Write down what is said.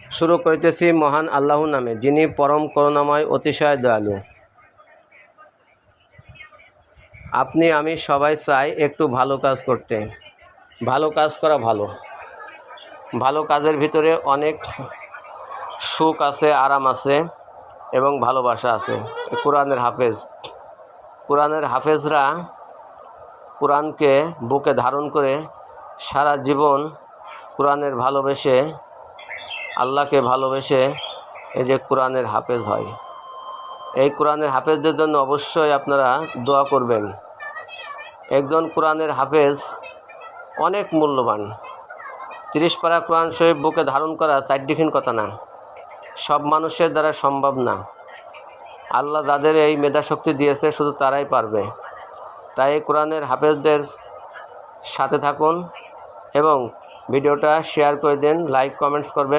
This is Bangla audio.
শুরু করিতেছি মহান আল্লাহর নামে, যিনি পরম করুণাময় অতিশয় দয়ালু। আপনি আমি সবাই চাই একটু ভালো কাজ করতে। ভালো কাজ করা ভালো। ভালো কাজের ভিতরে অনেক সুখ আছে, আরাম আছে এবং ভালোবাসা আছে। কোরআনের হাফেজরা কোরআনকে বুকে ধারণ করে সারা জীবন কোরআনের ভালোবেসে, আল্লাহকে ভালোবেসে এই যে কোরআনের হাফেজ হয়। এই কোরআনের হাফেজদের জন্য অবশ্যই আপনারা দোয়া করবেন। একজন কোরআনের হাফেজ অনেক মূল্যবান। 30 পারা কোরআন শরীফ বুকে ধারণ করা চারদিখিন কথা না, সব মানুষের দ্বারা সম্ভব না। আল্লাহ যাদের এই মেধাশক্তি দিয়েছে শুধু তারাই পারবে। তাই এই কোরআনের হাফেজদের সাথে থাকুন এবং ভিডিওটা শেয়ার করে দিন, লাইক কমেন্টস করবেন।